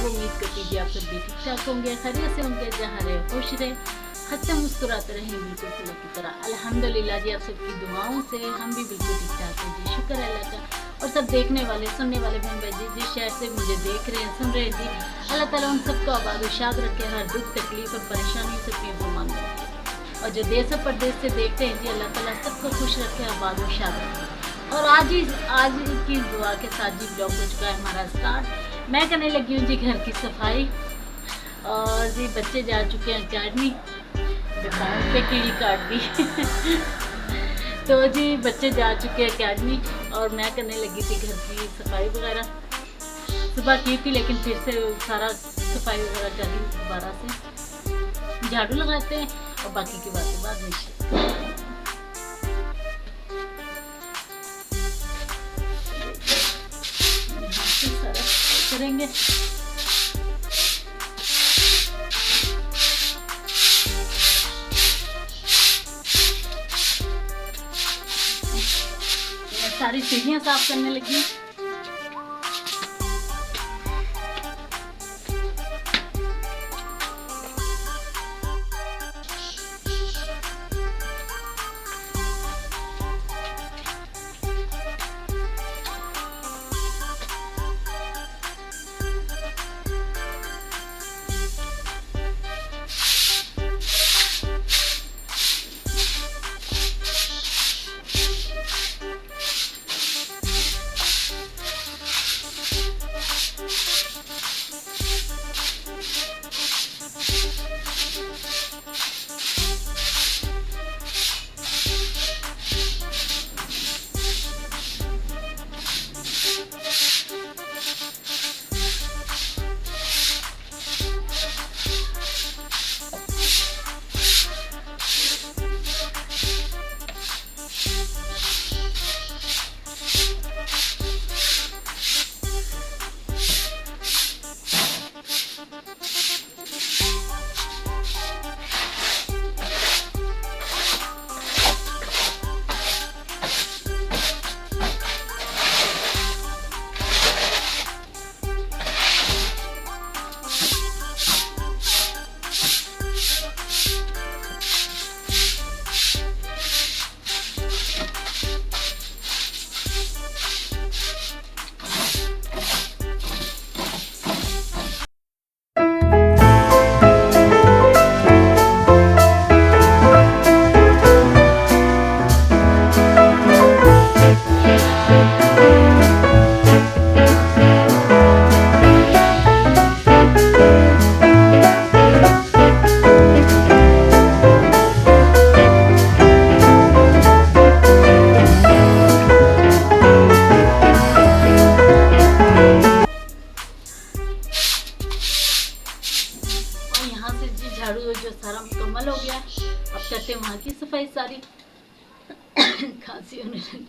उम्मीद करती थी आप सब भी ठीक ठाक होंगे, खैरियत से होंगे, जहाँ रहे खुश रहे, हंसते मुस्कुराते रहें बिल्कुल फूलों की तरह। अल्हम्दुलिल्लाह जी, आप सबकी दुआओं से हम भी बिल्कुल ठीक ठाक हैं जी, शुक्र है अल्लाह का। और सब देखने वाले सुनने वाले बहन भाई जी, जिस शहर से मुझे देख रहे हैं सुन रहे हैं जी, अल्लाह ताला उन सबको आबाद और शाद रखे, हर दुख तकलीफ और परेशानी से अपनी गुमान रखे। और जो देश और प्रदेश से देखते हैं जी, अल्लाह ताला सबको खुश रखे, आबाद और शाद रखे। और आज की दुआ के साथ जी ब्लॉग हो चुका है हमारा स्टार्ट। मैं करने लगी हूँ जी घर की सफाई, और जी बच्चे जा चुके हैं अकेडमी, दुकान पे कीड़ी काट दी तो जी बच्चे जा चुके हैं अकेडमी और मैं करने लगी थी घर की सफाई वगैरह। सुबह की थी लेकिन फिर से सारा सफाई वगैरह कर दी, दोबारा से झाड़ू लगाते हैं और बाकी की बातें बाद में सारा करेंगे। सारी सीढ़ियाँ साफ करने लगी। झाड़ू जो सारा मुकम्मल हो गया, अब करते हैं वहाँ की सफाई सारी। खांसी होने लगी।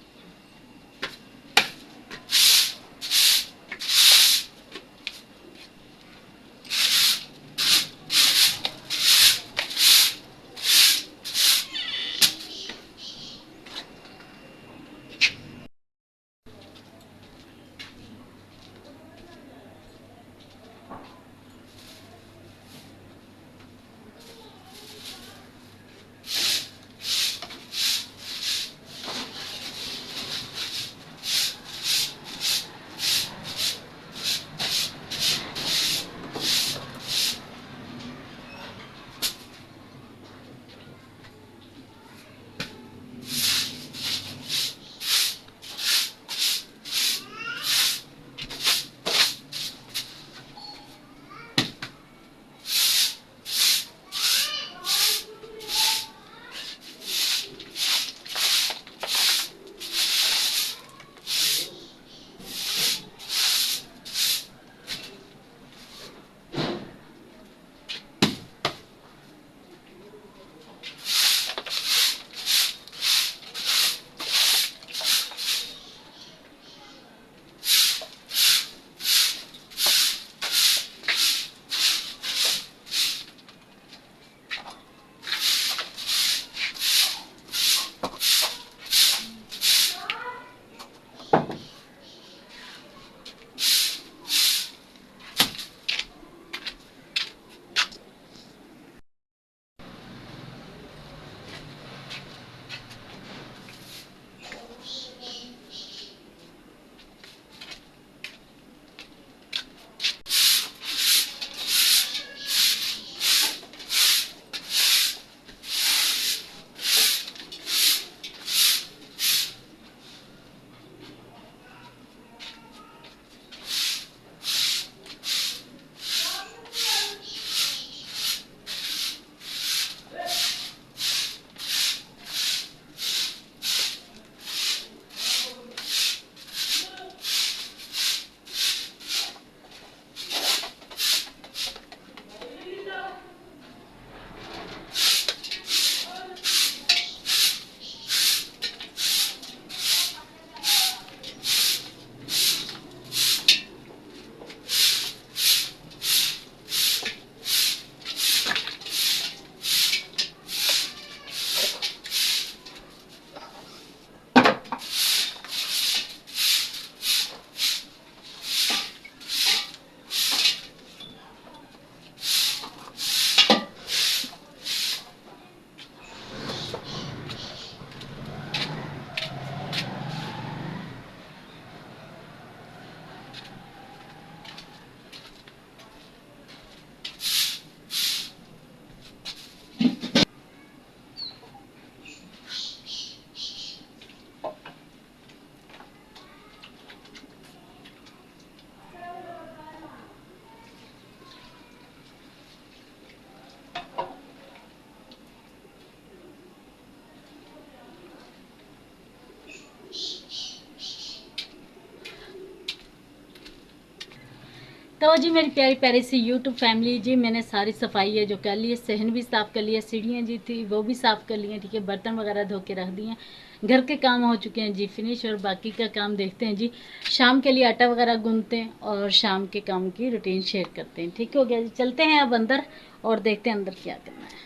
तो जी मेरी प्यारी प्यारी सी यूट्यूब फैमिली जी, मैंने सारी सफाई है जो कर ली है, सहन भी साफ़ कर लिया, सीढ़ियाँ जी थी वो भी साफ़ कर ली हैं, ठीक है। बर्तन वगैरह धो के रख दिए हैं, घर के काम हो चुके हैं जी फिनिश। और बाकी का काम देखते हैं जी, शाम के लिए आटा वगैरह गूंथते हैं और शाम के काम की रूटीन शेयर करते हैं। ठीक हो गया जी, चलते हैं अब अंदर और देखते हैं अंदर क्या करना है।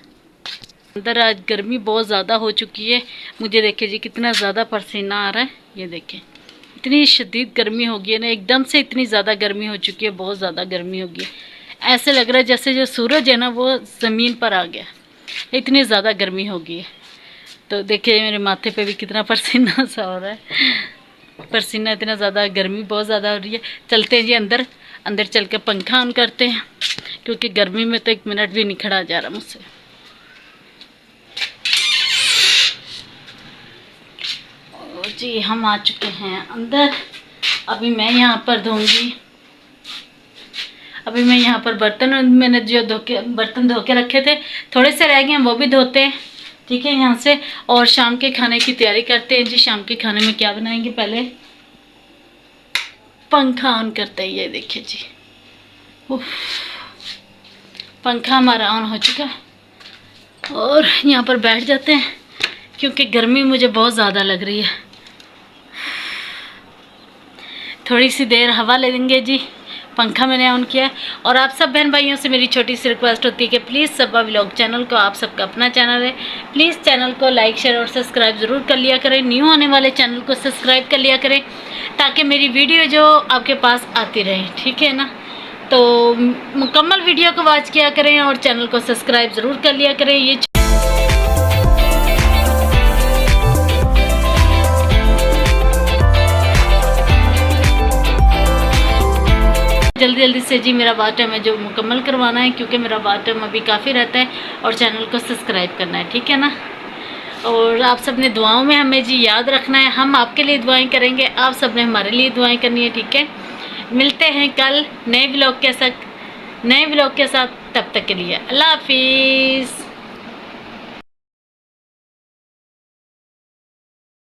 अंदर आज गर्मी बहुत ज़्यादा हो चुकी है, मुझे देखिए जी कितना ज़्यादा पसीना आ रहा है, ये देखें इतनी शदीद गर्मी हो गई है ना, एकदम से इतनी ज़्यादा गर्मी हो चुकी है, बहुत ज़्यादा गर्मी हो गई है। ऐसे लग रहा है जैसे जो सूरज है ना वो ज़मीन पर आ गया, इतनी ज़्यादा गर्मी हो गई है। तो देखिए मेरे माथे पे भी कितना पसीना सा हो रहा है, पसीना इतना ज़्यादा, गर्मी बहुत ज़्यादा हो रही है। चलते हैं जी अंदर, अंदर चल के पंखा ऑन करते हैं क्योंकि गर्मी में तो 1 मिनट भी नहीं खड़ा जा रहा मुझसे। और जी हम आ चुके हैं अंदर। अभी मैं यहाँ पर धोऊंगी, अभी मैं यहाँ पर बर्तन, मैंने जो बर्तन धो के रखे थे, थोड़े से रह गए हैं वो भी धोते हैं, ठीक है यहाँ से। और शाम के खाने की तैयारी करते हैं जी। शाम के खाने में क्या बनाएंगे, पहले पंखा ऑन करते हैं, ये देखिए जी उफ, पंखा हमारा ऑन हो चुका है। और यहाँ पर बैठ जाते हैं क्योंकि गर्मी मुझे बहुत ज़्यादा लग रही है। थोड़ी सी देर हवा ले लेंगे जी, पंखा मैंने ऑन किया है। और आप सब बहन भाइयों से मेरी छोटी सी रिक्वेस्ट होती है कि प्लीज़ सबा व्लॉग चैनल को, आप सबका अपना चैनल है, प्लीज़ चैनल को लाइक शेयर और सब्सक्राइब ज़रूर कर लिया करें। न्यू आने वाले चैनल को सब्सक्राइब कर लिया करें ताकि मेरी वीडियो जो आपके पास आती रहे, ठीक है ना। तो मुकम्मल वीडियो को वॉच किया करें और चैनल को सब्सक्राइब ज़रूर कर लिया करें। ये जल्दी जल्दी से जी मेरा बाथरूम है जो मुकम्मल करवाना है क्योंकि मेरा बाथरूम अभी काफ़ी रहता है और चैनल को सब्सक्राइब करना है, ठीक है ना। और आप सब ने दुआओं में हमें जी याद रखना है, हम आपके लिए दुआएं करेंगे, आप सब ने हमारे लिए दुआएं करनी है, ठीक है। मिलते हैं कल नए व्लॉग के साथ, तब तक के लिए अल्लाह हाफिज़।